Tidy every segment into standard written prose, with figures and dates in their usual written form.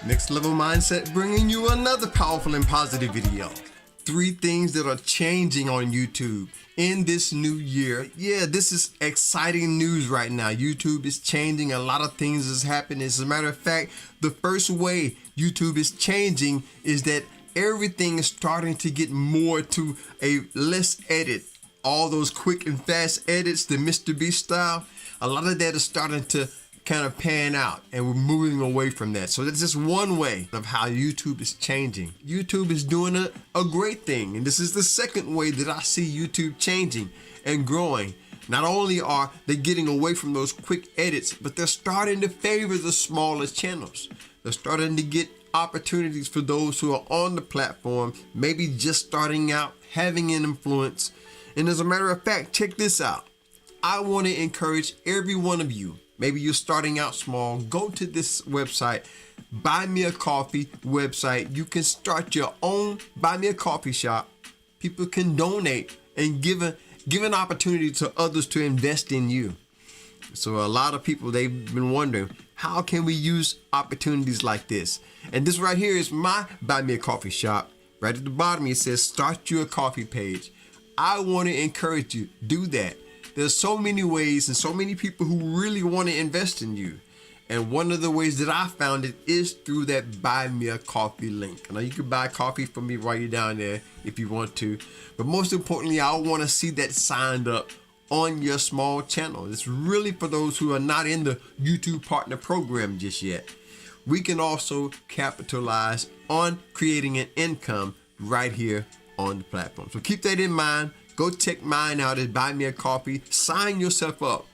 Next Level Mindset bringing you another powerful and positive video. 3 things that are changing on YouTube in this new year. Yeah, this is exciting news right now. YouTube is changing. A lot of things is happening. As a matter of fact, the first way YouTube is changing is that everything is starting to get more to a less edit. All those quick and fast edits, the Mr. Beast style, a lot of that is starting to kind of pan out, and we're moving away from that. So that's just one way of how YouTube is changing. YouTube is doing a great thing, and this is the second way that I see YouTube changing and growing. Not only are they getting away from those quick edits, but they're starting to favor the smaller channels. They're starting to get opportunities for those who are on the platform, maybe just starting out, having an influence. And as a matter of fact, check this out. I want to encourage every one of you. Maybe you're starting out small. Go to this website, Buy Me a Coffee website. You can start your own Buy Me a Coffee shop. People can donate and give an opportunity to others to invest in you. So a lot of people, they've been wondering, how can we use opportunities like this? And this right here is my Buy Me a Coffee shop. Right at the bottom, it says start your coffee page. I want to encourage you, do that. There's so many ways and so many people who really want to invest in you. And one of the ways that I found it is through that Buy Me a Coffee link. Now you can buy coffee from me while you're down there if you want to. But most importantly, I want to see that signed up on your small channel. It's really for those who are not in the YouTube Partner Program just yet. We can also capitalize on creating an income right here on the platform. So keep that in mind. Go check mine out at Buy Me a Coffee. Sign yourself up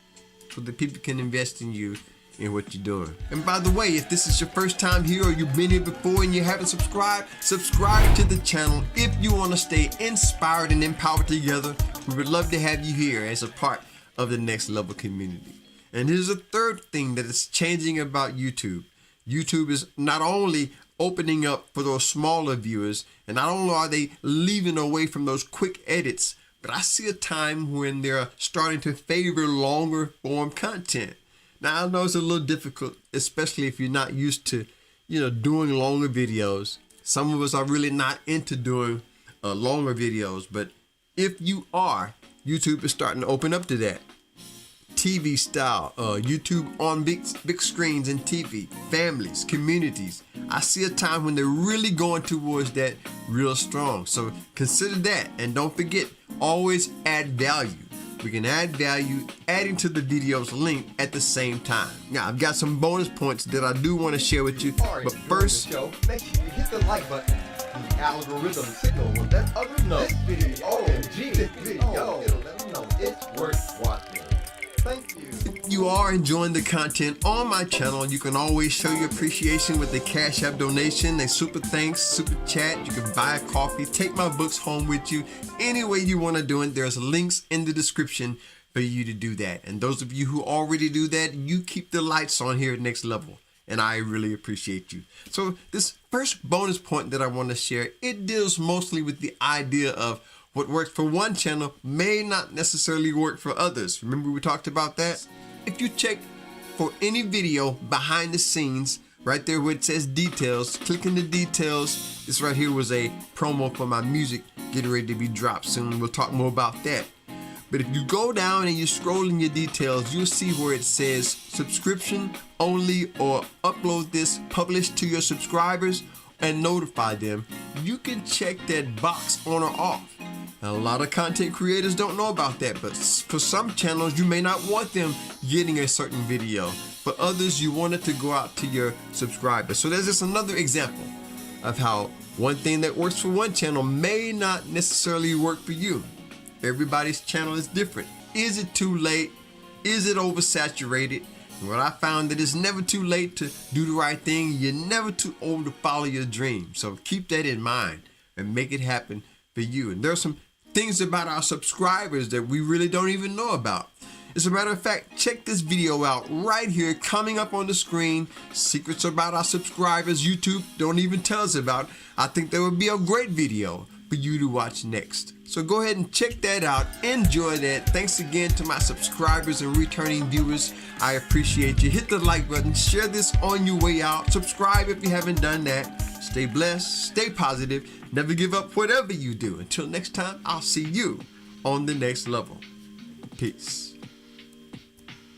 so that people can invest in you and what you're doing. And by the way, if this is your first time here or you've been here before and you haven't subscribed, subscribe to the channel if you want to stay inspired and empowered together. We would love to have you here as a part of the Next Level community. And here's a third thing that is changing about YouTube. YouTube is not only opening up for those smaller viewers, and not only are they leaving away from those quick edits, but I see a time when they're starting to favor longer form content. Now I know it's a little difficult, especially if you're not used to, doing longer videos. Some of us are really not into doing longer videos, but if you are, YouTube is starting to open up to that. TV style, YouTube on big screens and TV, families, communities. I see a time when they're really going towards that real strong. So consider that, and don't forget, always add value. We can add value adding to the video's link at the same time. Now I've got some bonus points that I do want to share with you, but first, make sure you hit the like button. The algorithm signal will let others know this video, OMG, this video, it'll let them know it's worth watching. Thank you. If you are enjoying the content on my channel, you can always show your appreciation with a Cash App donation, a super thanks, super chat. You can buy a coffee, take my books home with you. Any way you want to do it, there's links in the description for you to do that. And those of you who already do that, you keep the lights on here at Next Level, and I really appreciate you. So this first bonus point that I want to share, it deals mostly with the idea of what works for one channel may not necessarily work for others. Remember we talked about that? If you check for any video behind the scenes, right there where it says details, click in the details. This right here was a promo for my music getting ready to be dropped soon. We'll talk more about that. But if you go down and you scroll in your details, you'll see where it says subscription only or upload this, publish to your subscribers and notify them. You can check that box on or off. Now, a lot of content creators don't know about that, but for some channels, you may not want them getting a certain video. For others, you want it to go out to your subscribers. So there's just another example of how one thing that works for one channel may not necessarily work for you. Everybody's channel is different. Is it too late? Is it oversaturated? And what I found that it's never too late to do the right thing. You're never too old to follow your dream. So keep that in mind and make it happen for you. And there's some things about our subscribers that we really don't even know about. As a matter of fact, check this video out right here coming up on the screen. Secrets about our subscribers YouTube don't even tell us about. I think that would be a great video. for you to watch next. So go ahead and check that out. Enjoy that. Thanks again to my subscribers and returning viewers. I appreciate you. Hit the like button. Share this on your way out. Subscribe if you haven't done that. Stay blessed. Stay positive. Never give up whatever you do. Until next time, I'll see you on the next level. Peace.